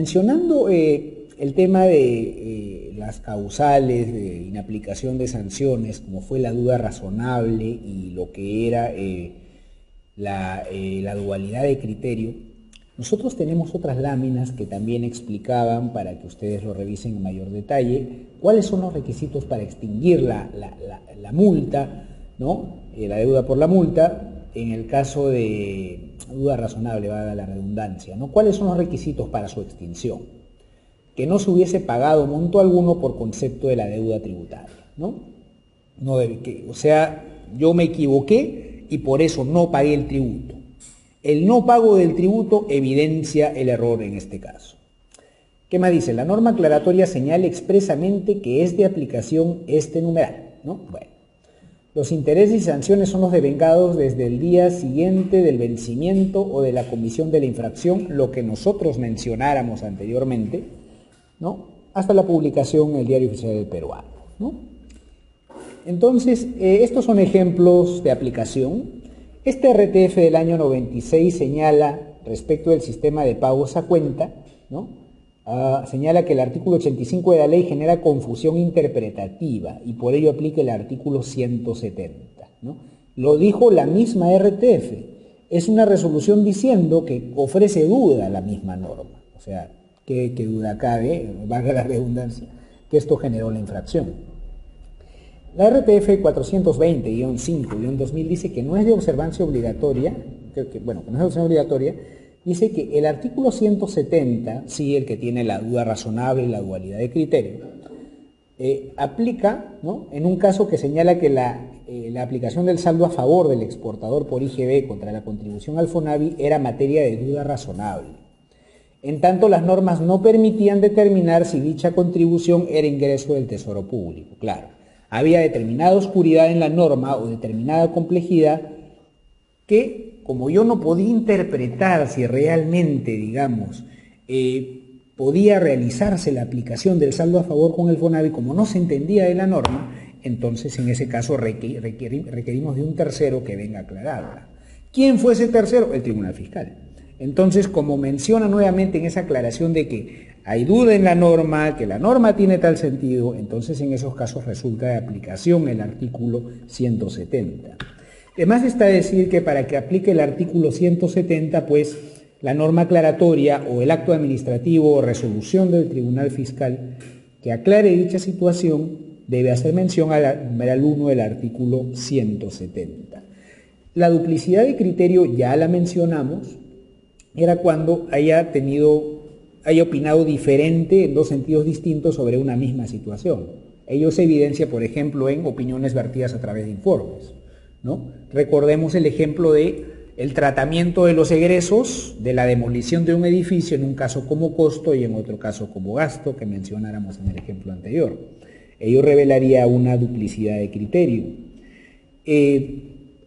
mencionando el tema de las causales de inaplicación de sanciones, como fue la duda razonable y lo que era la dualidad de criterio, nosotros tenemos otras láminas que también explicaban, para que ustedes lo revisen en mayor detalle, cuáles son los requisitos para extinguir la multa, ¿no? La deuda por la multa, en el caso de duda razonable, valga la redundancia, ¿no? ¿Cuáles son los requisitos para su extinción? Que no se hubiese pagado monto alguno por concepto de la deuda tributaria, ¿no? O sea, yo me equivoqué y por eso no pagué el tributo. El no pago del tributo evidencia el error en este caso. ¿Qué más dice? La norma aclaratoria señala expresamente que es de aplicación este numeral, ¿no? Bueno, los intereses y sanciones son los devengados desde el día siguiente del vencimiento o de la comisión de la infracción, lo que nosotros mencionáramos anteriormente, ¿no? Hasta la publicación en el Diario Oficial del Peruano, ¿no? Entonces, estos son ejemplos de aplicación. Este RTF del año 96 señala, respecto del sistema de pagos a cuenta, ¿no? Señala que el artículo 85 de la ley genera confusión interpretativa y por ello aplica el artículo 170, ¿no? Lo dijo la misma RTF. Es una resolución diciendo que ofrece duda a la misma norma. O sea, ¿qué duda cabe, valga la redundancia, que esto generó la infracción? La RTF 420-5-2000 dice que no es de observancia obligatoria, que no es de observancia obligatoria, dice que el artículo 170, sí, el que tiene la duda razonable y la dualidad de criterio, aplica, ¿no?, en un caso que señala que la aplicación del saldo a favor del exportador por IGB contra la contribución al FONAVI era materia de duda razonable. En tanto, las normas no permitían determinar si dicha contribución era ingreso del Tesoro Público. Claro, había determinada oscuridad en la norma o determinada complejidad que, como yo no podía interpretar si realmente, digamos, podía realizarse la aplicación del saldo a favor con el FONAVI, como no se entendía de la norma, entonces en ese caso requerimos de un tercero que venga a aclararla. ¿Quién fue ese tercero? El Tribunal Fiscal. Entonces, como menciona nuevamente en esa aclaración de que hay duda en la norma, que la norma tiene tal sentido, entonces en esos casos resulta de aplicación el artículo 170. Además está decir que para que aplique el artículo 170, pues la norma aclaratoria o el acto administrativo o resolución del Tribunal Fiscal que aclare dicha situación debe hacer mención al numeral 1 del artículo 170. La duplicidad de criterio ya la mencionamos, era cuando haya opinado diferente en dos sentidos distintos sobre una misma situación. Ello se evidencia, por ejemplo, en opiniones vertidas a través de informes, ¿no? Recordemos el ejemplo de el tratamiento de los egresos de la demolición de un edificio, en un caso como costo y en otro caso como gasto, que mencionáramos en el ejemplo anterior. Ello revelaría una duplicidad de criterio.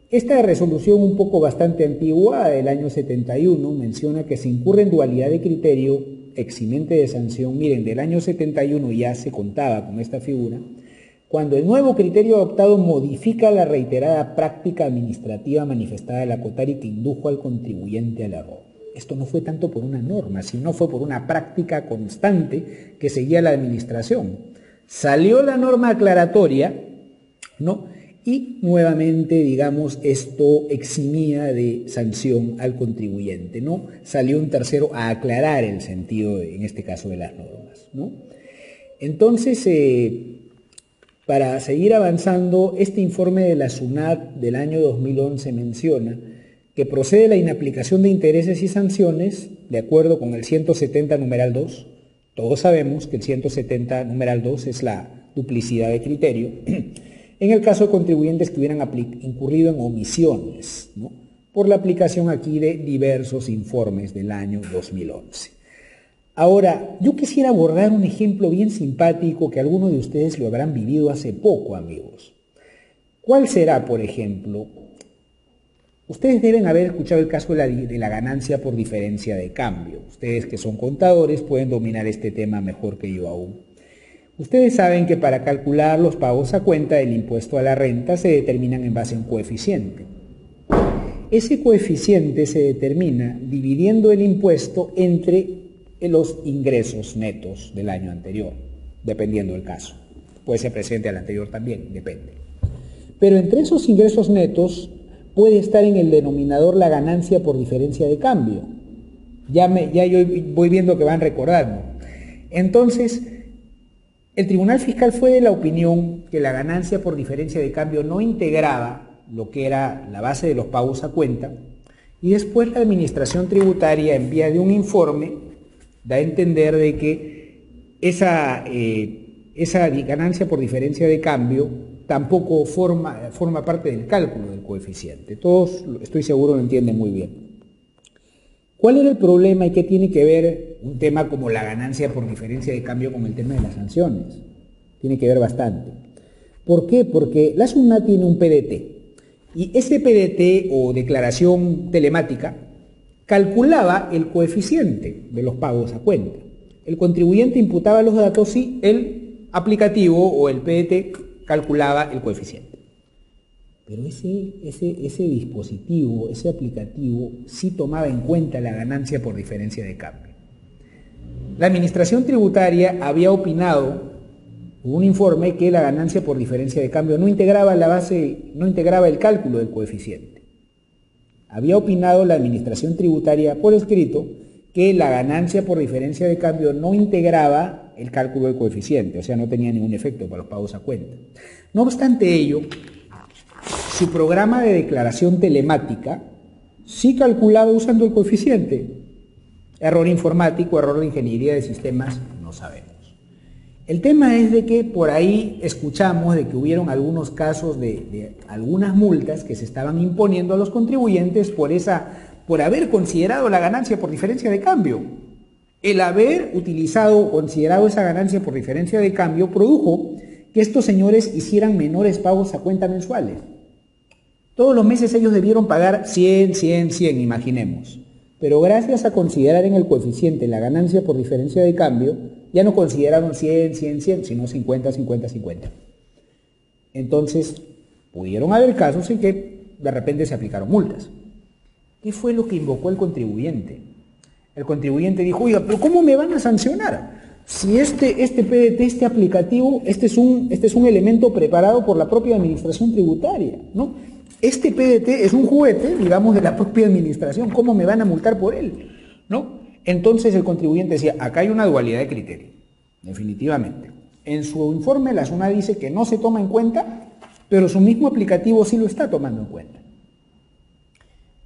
Esta resolución, un poco bastante antigua, del año 71, menciona que se incurre en dualidad de criterio eximente de sanción. Miren, del año 71 ya se contaba con esta figura, cuando el nuevo criterio adoptado modifica la reiterada práctica administrativa manifestada al acotar y que indujo al contribuyente al error. Esto no fue tanto por una norma, sino fue por una práctica constante que seguía la administración. Salió la norma aclaratoria, ¿no?, y nuevamente, digamos, esto eximía de sanción al contribuyente, ¿no? Salió un tercero a aclarar el sentido, en este caso, de las normas, ¿no? Entonces, para seguir avanzando, este informe de la SUNAT del año 2011 menciona que procede la inaplicación de intereses y sanciones de acuerdo con el 170 numeral 2. Todos sabemos que el 170 numeral 2 es la duplicidad de criterio. En el caso de contribuyentes que hubieran incurrido en omisiones, ¿no?, por la aplicación aquí de diversos informes del año 2011. Ahora, yo quisiera abordar un ejemplo bien simpático que algunos de ustedes lo habrán vivido hace poco, amigos. ¿Cuál será, por ejemplo? Ustedes deben haber escuchado el caso de la ganancia por diferencia de cambio. Ustedes que son contadores pueden dominar este tema mejor que yo aún. Ustedes saben que para calcular los pagos a cuenta del impuesto a la renta se determinan en base a un coeficiente. Ese coeficiente se determina dividiendo el impuesto entre los ingresos netos del año anterior, dependiendo del caso. Puede ser presente al anterior también, depende. Pero entre esos ingresos netos puede estar en el denominador la ganancia por diferencia de cambio. Ya yo voy viendo que van recordando. Entonces, el Tribunal Fiscal fue de la opinión que la ganancia por diferencia de cambio no integraba lo que era la base de los pagos a cuenta, y después la Administración Tributaria, en vía de un informe, da a entender de que esa ganancia por diferencia de cambio tampoco forma parte del cálculo del coeficiente. Todos, estoy seguro, lo entienden muy bien. ¿Cuál era el problema y qué tiene que ver un tema como la ganancia por diferencia de cambio con el tema de las sanciones? Tiene que ver bastante. ¿Por qué? Porque la SUNAT tiene un PDT y ese PDT o declaración telemática calculaba el coeficiente de los pagos a cuenta. El contribuyente imputaba los datos y el aplicativo o el PDT calculaba el coeficiente. Pero ese dispositivo, ese aplicativo, sí tomaba en cuenta la ganancia por diferencia de cambio. La Administración Tributaria había opinado, hubo un informe, que la ganancia por diferencia de cambio no integraba el cálculo del coeficiente. Había opinado la Administración Tributaria por escrito que la ganancia por diferencia de cambio no integraba el cálculo del coeficiente, o sea, no tenía ningún efecto para los pagos a cuenta. No obstante ello, su programa de declaración telemática sí calculaba usando el coeficiente. Error informático, error de ingeniería de sistemas, no sabemos. El tema es de que por ahí escuchamos de que hubieron algunos casos de algunas multas que se estaban imponiendo a los contribuyentes por haber considerado la ganancia por diferencia de cambio. El haber considerado esa ganancia por diferencia de cambio produjo que estos señores hicieran menores pagos a cuenta mensuales. Todos los meses ellos debieron pagar 100, imaginemos. Pero gracias a considerar en el coeficiente la ganancia por diferencia de cambio, ya no consideraron 100, sino 50. Entonces, pudieron haber casos en que de repente se aplicaron multas. ¿Qué fue lo que invocó el contribuyente? El contribuyente dijo, oiga, pero ¿cómo me van a sancionar? Si este PDT, este aplicativo, este es un elemento preparado por la propia Administración Tributaria, ¿no? Este PDT es un juguete, digamos, de la propia administración. ¿Cómo me van a multar por él? ¿No? Entonces el contribuyente decía, acá hay una dualidad de criterio, definitivamente. En su informe la SUNAT dice que no se toma en cuenta, pero su mismo aplicativo sí lo está tomando en cuenta.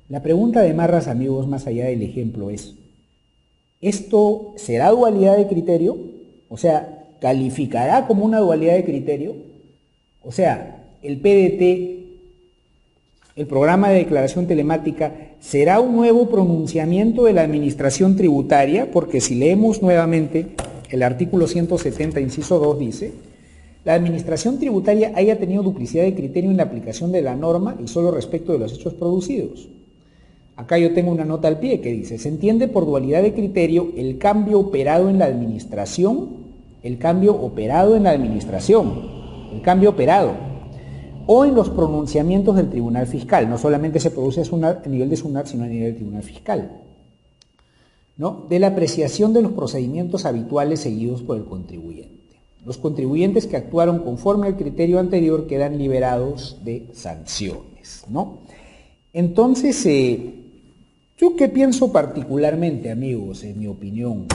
La pregunta de Marras, amigos, más allá del ejemplo es, ¿esto será dualidad de criterio? O sea, ¿calificará como una dualidad de criterio? O sea, el PDT, el programa de declaración telemática, ¿será un nuevo pronunciamiento de la Administración Tributaria? Porque si leemos nuevamente el artículo 170, inciso 2, dice, la Administración Tributaria haya tenido duplicidad de criterio en la aplicación de la norma y solo respecto de los hechos producidos. Acá yo tengo una nota al pie que dice, se entiende por dualidad de criterio el cambio operado en la administración, o en los pronunciamientos del Tribunal Fiscal. No solamente se produce a nivel de SUNAT, sino a nivel del Tribunal Fiscal, ¿no? De la apreciación de los procedimientos habituales seguidos por el contribuyente. Los contribuyentes que actuaron conforme al criterio anterior quedan liberados de sanciones, ¿no? Entonces, ¿yo qué pienso particularmente, amigos, en mi opinión?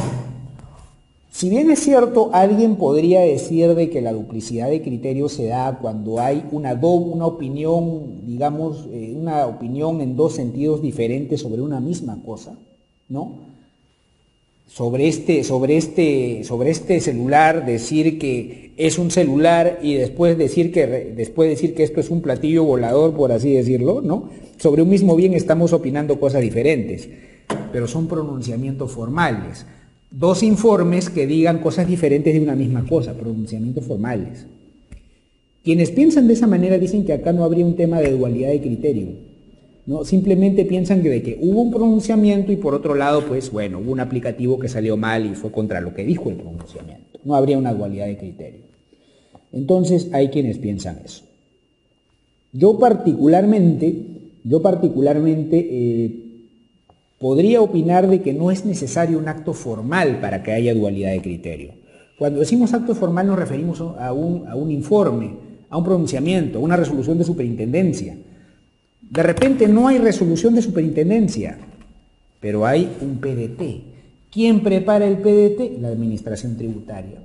Si bien es cierto, alguien podría decir de que la duplicidad de criterio se da cuando hay una opinión, digamos, una opinión en dos sentidos diferentes sobre una misma cosa, ¿no? Sobre este celular, decir que es un celular y después decir que esto es un platillo volador, por así decirlo, ¿no? Sobre un mismo bien estamos opinando cosas diferentes, pero son pronunciamientos formales. Dos informes que digan cosas diferentes de una misma cosa, pronunciamientos formales. Quienes piensan de esa manera dicen que acá no habría un tema de dualidad de criterio, ¿no? Simplemente piensan que de que hubo un pronunciamiento y por otro lado, pues bueno, hubo un aplicativo que salió mal y fue contra lo que dijo el pronunciamiento. No habría una dualidad de criterio. Entonces hay quienes piensan eso. Yo particularmente podría opinar de que no es necesario un acto formal para que haya dualidad de criterio. Cuando decimos acto formal nos referimos a un informe, a un pronunciamiento, a una resolución de superintendencia. De repente no hay resolución de superintendencia, pero hay un PDT. ¿Quién prepara el PDT? La Administración Tributaria.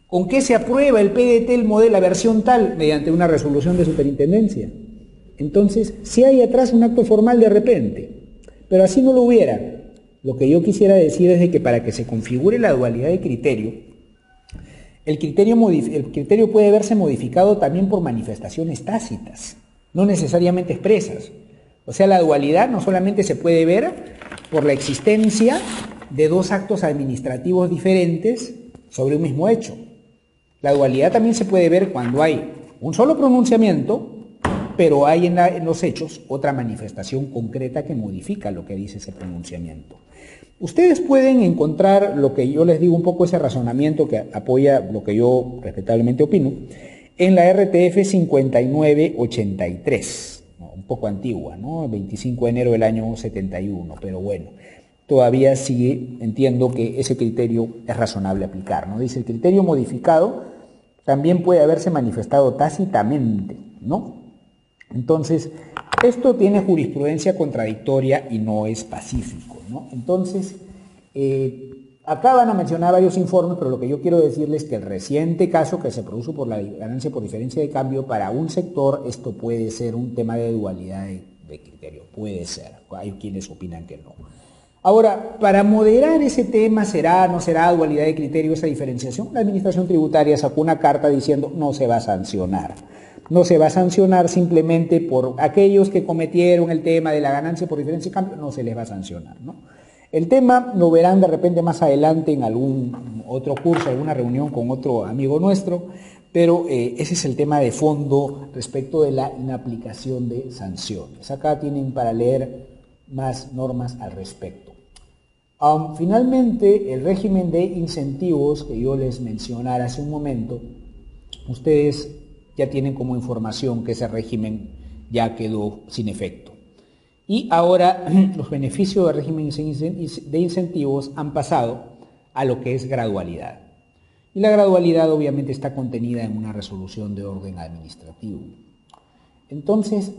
¿Con qué se aprueba el PDT, el modelo, la versión tal? Mediante una resolución de superintendencia. Entonces, si hay atrás un acto formal de repente, pero así no lo hubiera. Lo que yo quisiera decir es de que para que se configure la dualidad de criterio, el criterio puede verse modificado también por manifestaciones tácitas, no necesariamente expresas. O sea, la dualidad no solamente se puede ver por la existencia de dos actos administrativos diferentes sobre un mismo hecho. La dualidad también se puede ver cuando hay un solo pronunciamiento, pero hay en los hechos otra manifestación concreta que modifica lo que dice ese pronunciamiento. Ustedes pueden encontrar lo que yo les digo, un poco ese razonamiento que apoya lo que yo respetablemente opino, en la RTF 5983, un poco antigua, ¿no? 25 de enero del año 71, pero bueno, todavía sigue, entiendo que ese criterio es razonable aplicar, ¿no? Dice, el criterio modificado también puede haberse manifestado tácitamente, ¿no? Entonces, esto tiene jurisprudencia contradictoria y no es pacífico, ¿no? Entonces, acá van a mencionar varios informes, pero lo que yo quiero decirles es que el reciente caso que se produjo por la ganancia por diferencia de cambio, para un sector esto puede ser un tema de dualidad de criterio, puede ser, hay quienes opinan que no. Ahora, para moderar ese tema, ¿será, no será dualidad de criterio esa diferenciación? La Administración Tributaria sacó una carta diciendo no se va a sancionar. No se va a sancionar simplemente por aquellos que cometieron el tema de la ganancia por diferencia de cambio, no se les va a sancionar, ¿no? El tema lo verán de repente más adelante en algún otro curso, alguna reunión con otro amigo nuestro, pero ese es el tema de fondo respecto de la inaplicación de sanciones. Acá tienen para leer más normas al respecto. Finalmente, el régimen de incentivos que yo les mencionara hace un momento, ustedes ya tienen como información que ese régimen ya quedó sin efecto. Y ahora los beneficios del régimen de incentivos han pasado a lo que es gradualidad. Y la gradualidad obviamente está contenida en una resolución de orden administrativo. Entonces,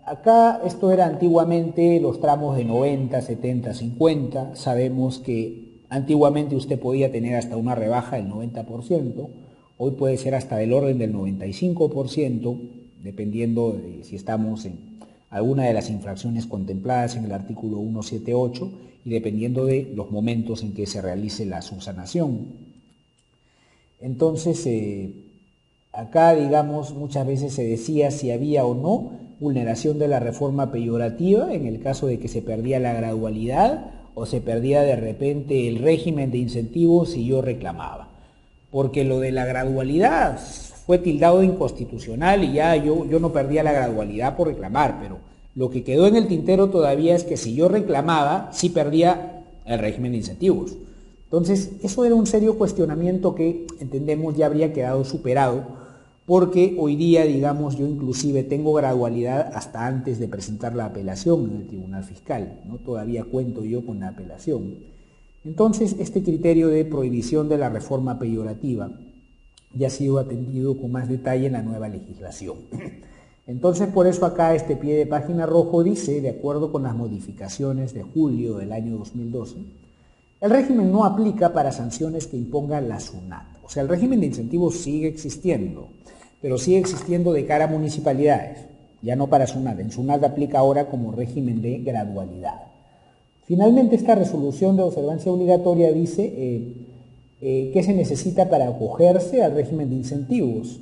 acá esto era antiguamente los tramos de 90, 70, 50. Sabemos que antiguamente usted podía tener hasta una rebaja del 90%. Hoy puede ser hasta del orden del 95%, dependiendo de si estamos en alguna de las infracciones contempladas en el artículo 178 y dependiendo de los momentos en que se realice la subsanación. Entonces, acá, digamos, muchas veces se decía si había o no vulneración de la reforma peyorativa en el caso de que se perdía la gradualidad o se perdía de repente el régimen de incentivos si yo reclamaba. Porque lo de la gradualidad fue tildado de inconstitucional y ya yo no perdía la gradualidad por reclamar, pero lo que quedó en el tintero todavía es que si yo reclamaba, sí perdía el régimen de incentivos. Entonces, eso era un serio cuestionamiento que entendemos ya habría quedado superado, porque hoy día, digamos, yo inclusive tengo gradualidad hasta antes de presentar la apelación en el Tribunal Fiscal, ¿no? Todavía cuento yo con la apelación. Entonces, este criterio de prohibición de la reforma peyorativa ya ha sido atendido con más detalle en la nueva legislación. Entonces, por eso acá este pie de página rojo dice, de acuerdo con las modificaciones de julio del año 2012, el régimen no aplica para sanciones que imponga la SUNAT. O sea, el régimen de incentivos sigue existiendo, pero sigue existiendo de cara a municipalidades, ya no para SUNAT. En SUNAT aplica ahora como régimen de gradualidad. Finalmente, esta resolución de observancia obligatoria dice qué se necesita para acogerse al régimen de incentivos.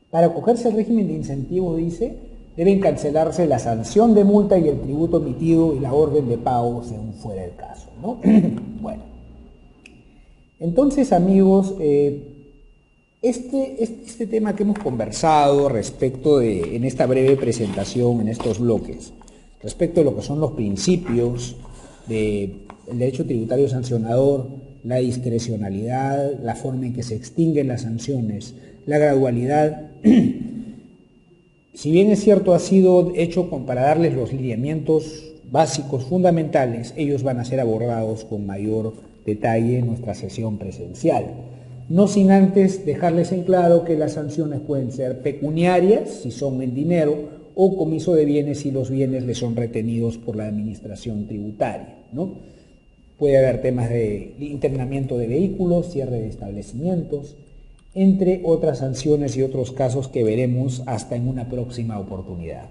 Para acogerse al régimen de incentivos, dice, deben cancelarse la sanción de multa y el tributo emitido y la orden de pago según fuera el caso, ¿no? Bueno, entonces, amigos, este tema que hemos conversado respecto de, en esta breve presentación, en estos bloques, respecto de lo que son los principios del derecho tributario sancionador, la discrecionalidad, la forma en que se extinguen las sanciones, la gradualidad, si bien es cierto ha sido hecho para darles los lineamientos básicos, fundamentales, ellos van a ser abordados con mayor detalle en nuestra sesión presencial. No sin antes dejarles en claro que las sanciones pueden ser pecuniarias, si son en dinero, o comiso de bienes si los bienes les son retenidos por la administración tributaria, ¿no? Puede haber temas de internamiento de vehículos, cierre de establecimientos, entre otras sanciones y otros casos que veremos hasta en una próxima oportunidad.